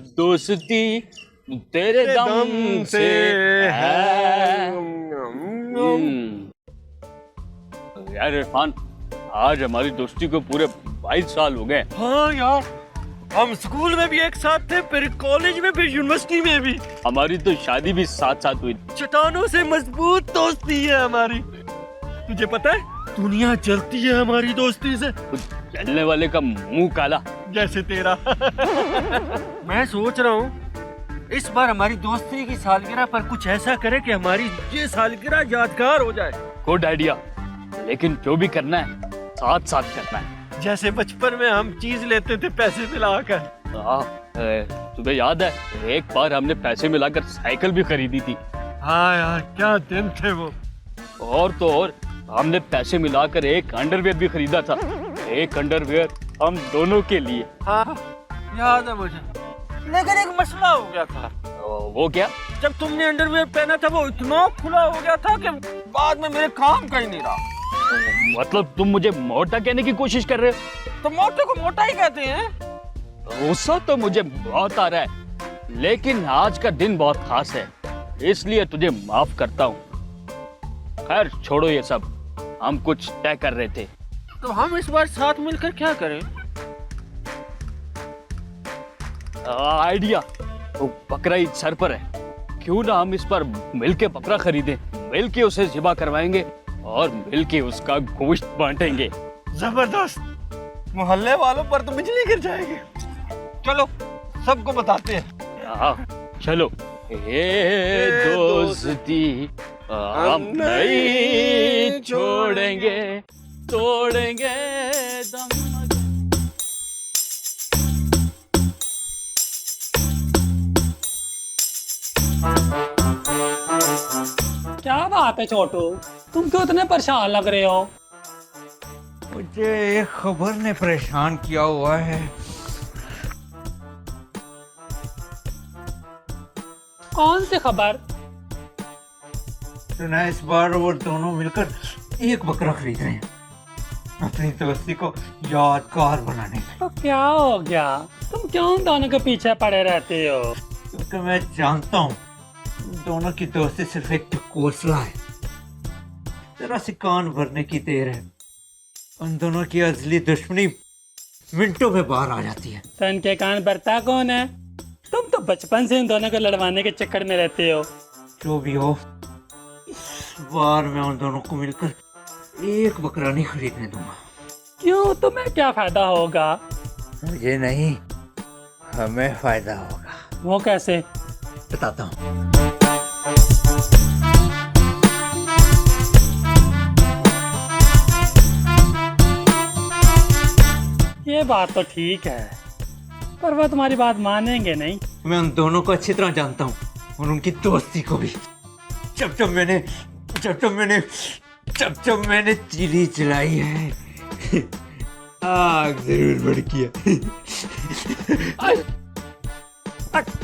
दोस्ती तेरे दम से है। यार इरफान, आज हमारी दोस्ती को पूरे 22 साल हो गए। हाँ यार, हम स्कूल में भी एक साथ थे, फिर कॉलेज में, फिर यूनिवर्सिटी में भी। हमारी तो शादी भी साथ साथ हुई। चट्टानों से मजबूत दोस्ती है हमारी। तुझे पता है, दुनिया जलती है हमारी दोस्ती से। जलने वाले का मुंह काला, जैसे तेरा। मैं सोच रहा हूँ इस बार हमारी दोस्ती की सालगिरह पर कुछ ऐसा करे कि हमारी ये सालगिरह यादगार हो जाए। गुड आइडिया, लेकिन जो भी करना है साथ साथ करना है। जैसे बचपन में हम चीज लेते थे पैसे मिलाकर। तुम्हें याद है, एक बार हमने पैसे मिलाकर साइकिल भी खरीदी थी। हाँ यार, क्या दिन थे वो। और तो और हमने पैसे मिलाकर एक अंडरवियर भी खरीदा था। एक अंडरवियर हम दोनों के लिए। हाँ याद है मुझे, लेकिन एक मसला हो गया था। वो क्या? जब तुमने अंडरवियर पहना था वो इतना खुला हो गया था कि बाद में मेरे काम का ही नहीं रहा। मतलब तुम मुझे मोटा कहने की कोशिश कर रहे हो? तो मोटे को मोटा ही कहते हैं। गुस्सा तो मुझे बहुत आ रहा है, लेकिन आज का दिन बहुत खास है, इसलिए तुझे माफ करता हूँ। खैर छोड़ो ये सब, हम कुछ तय कर रहे थे। तो हम इस बार साथ मिलकर क्या करें? आइडिया, वो बकरा ईद सर पर है, क्यों ना हम इस पर मिलके बकरा खरीदें, मिलके उसे ज़िबा करवाएंगे और मिलके उसका गोश्त बांटेंगे। जबरदस्त, मोहल्ले वालों पर तो बिजली गिर जाएगी। चलो सबको बताते हैं। हाँ चलो। ये दोस्ती हम नहीं छोड़ेंगे, तोड़ेंगे दम। क्या बात है छोटू, तुम क्यों इतने परेशान लग रहे हो? मुझे एक खबर ने परेशान किया हुआ है। कौन सी खबर? सुना इस बार वो दोनों मिलकर एक बकरा खरीद रहे हैं अपनी दोस्ती को यादगार बनाने के। तो क्या हो गया, तुम क्यों दोनों के पीछे पड़े रहते हो? क्योंकि मैं जानता हूँ दोनों की दोस्ती सिर्फ एक कोसला है, जरा सी कान भरने की देर है, उन दोनों की असली दुश्मनी मिनटों में बाहर आ जाती है। तो इनके कान भरता कौन है? तुम तो बचपन से इन दोनों को लड़वाने के चक्कर में रहते हो। जो भी हो, इस बार मैं उन दोनों को मिलकर एक बकरा नहीं खरीदने दूंगा। क्यों, तुम्हें क्या फायदा होगा? मुझे नहीं, हमें फायदा होगा। वो कैसे? बताता हूँ। ये बात तो ठीक है, पर वो तुम्हारी बात मानेंगे नहीं। मैं उन दोनों को अच्छी तरह जानता हूँ और उनकी दोस्ती को भी। जब जब मैंने चिली चलाई है, आग जरूर भड़की है।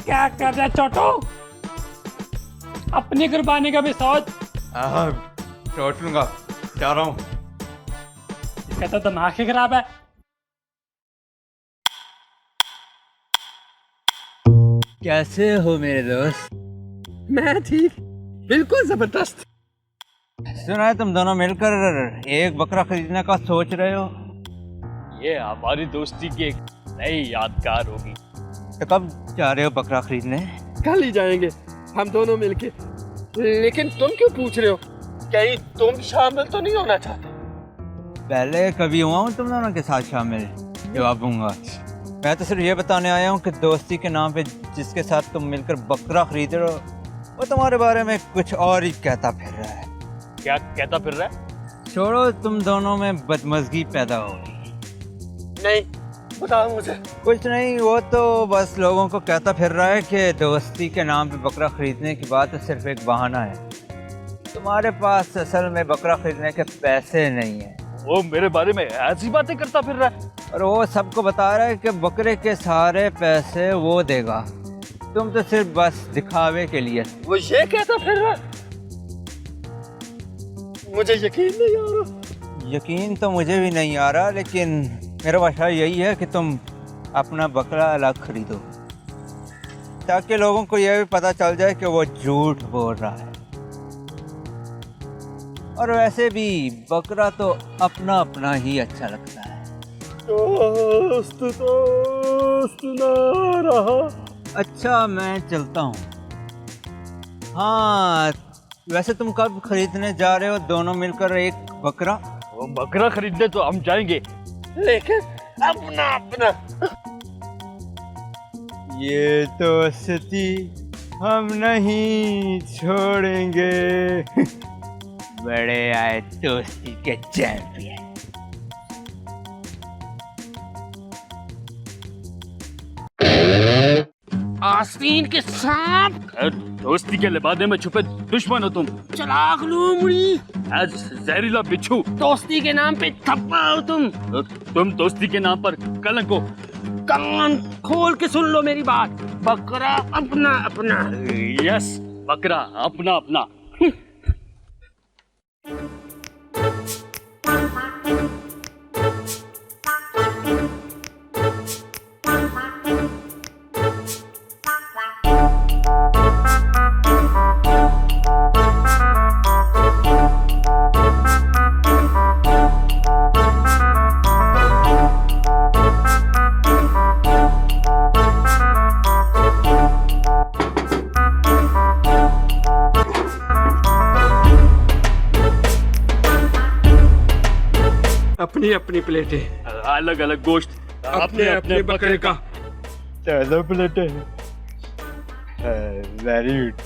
क्या कर रहा है छोटू? अपनी कुर्बानी का भी सोच। छोटूंगा, जा रहा हूँ। इसका तो दिमाग ही खराब है। कैसे हो मेरे दोस्त? मैं ठीक, बिल्कुल जबरदस्त। सुना है तुम दोनों मिलकर एक बकरा खरीदने का सोच रहे हो। ये हमारी दोस्ती की एक नई यादगार होगी। तो कब जा रहे हो बकरा खरीदने? कल ही जाएंगे हम दोनों मिलके। लेकिन तुम क्यों पूछ रहे हो? कहीं तुम शामिल तो नहीं होना चाहते? पहले कभी हुआ हूँ तुम दोनों के साथ शामिल? जवाब दूंगा। मैं तो सिर्फ ये बताने आया हूँ कि दोस्ती के नाम पे जिसके साथ तुम मिलकर बकरा खरीद रहे हो वो तुम्हारे बारे में कुछ और ही कहता फिर रहा है। क्या कहता फिर रहा है? छोड़ो, तुम दोनों में बदमज़गी पैदा होगी। नहीं, बताओ मुझे। कुछ नहीं, वो तो बस लोगों को कहता फिर रहा है कि दोस्ती के नाम पे बकरा खरीदने की बात तो सिर्फ एक बहाना है। तुम्हारे पास असल में बकरा खरीदने के पैसे नहीं है। वो मेरे बारे में ऐसी बातें करता फिर रहा है और वो सबको बता रहा है कि बकरे के सारे पैसे वो देगा, तुम तो सिर्फ बस दिखावे के लिए। वो ये कहता फिर रहा है? मुझे यकीन नहीं आ रहा। यकीन तो मुझे भी नहीं आ रहा, लेकिन मेरा मशवरा यही है कि तुम अपना बकरा अलग खरीदो। ताकि लोगों को यह भी पता चल जाए कि वो झूठ बोल रहा है। और वैसे भी बकरा तो अपना अपना ही अच्छा लगता है। दोस्त ना रहा। अच्छा मैं चलता हूँ। हाँ वैसे तुम कब खरीदने जा रहे हो दोनों मिलकर एक बकरा? वो बकरा खरीदने तो हम जाएंगे, लेकिन अपना अपना। ये दोस्ती हम नहीं छोड़ेंगे। बड़े आए दोस्ती के चैंपियन। आस्तीन के सांप। खैर, दोस्ती के लिबादे में छुपे दुश्मन हो तुम। चलाक लोमड़ी। आज जहरीला बिच्छू। दोस्ती के नाम पे थप्पा हो तुम दोस्ती के नाम पर कलंक हो। कान खोल के सुन लो मेरी बात। बकरा अपना अपना। यस, बकरा अपना अपना। अपनी अपनी प्लेटें, अलग अलग गोश्त, अपने अपने बकरे का। चलो प्लेट वेरी गुड।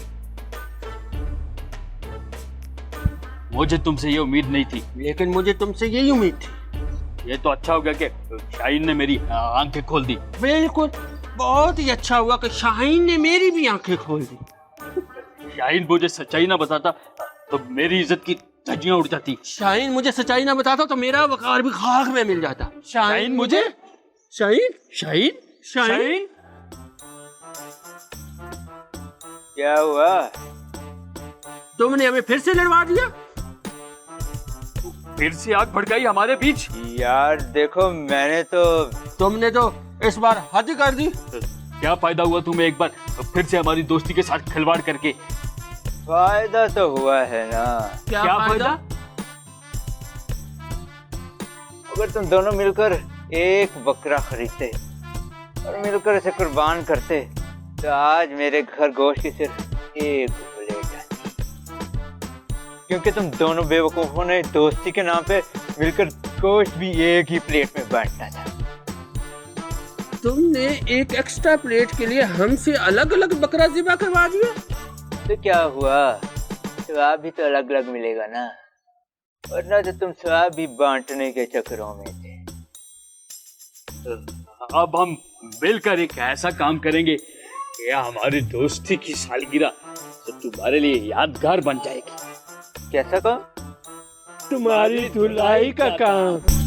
मुझे तुमसे ये उम्मीद नहीं थी। लेकिन मुझे तुमसे यही उम्मीद थी। ये तो अच्छा हो गया कि शाहीन ने मेरी आंखें खोल दी। बिल्कुल, बहुत ही अच्छा हुआ कि शाहीन ने मेरी भी आंखें खोल दी। शाहीन मुझे सच्चाई ना बताता तो मेरी इज्जत की धज्जियां उड़ जाती। शाहीन मुझे सच्चाई ना बताता तो मेरा वकार भी खाक में मिल जाता। शाहीन मुझे शाहीन शाहीन शाहीन क्या हुआ? तुमने हमें फिर से लड़वा दिया। फिर से आग भड़काई हमारे बीच। यार देखो तुमने तो इस बार हद कर दी। क्या फायदा हुआ तुम्हें एक बार फिर से हमारी दोस्ती के साथ खिलवाड़ करके? फायदा तो हुआ है ना। क्या फायदा? अगर तुम दोनों मिलकर एक बकरा खरीदते और मिलकर इसे कुर्बान करते तो आज मेरे घर गोश्त की सिर्फ एक प्लेट आती। क्योंकि तुम दोनों बेवकूफों ने दोस्ती के नाम पे मिलकर गोश्त भी एक ही प्लेट में बांटा था। तुमने एक एक्स्ट्रा प्लेट के लिए हमसे अलग अलग बकरा ज़िबा करवा दिया। तो क्या हुआ? स्वाब भी तो अलग अलग मिलेगा ना, वरना तो तुम स्वाब भी बांटने के चक्करों में थे। अब हम मिलकर एक ऐसा काम करेंगे कि हमारी दोस्ती की सालगिरह तो तुम्हारे लिए यादगार बन जाएगी। कैसा काम? तुम्हारी धुलाई का काम।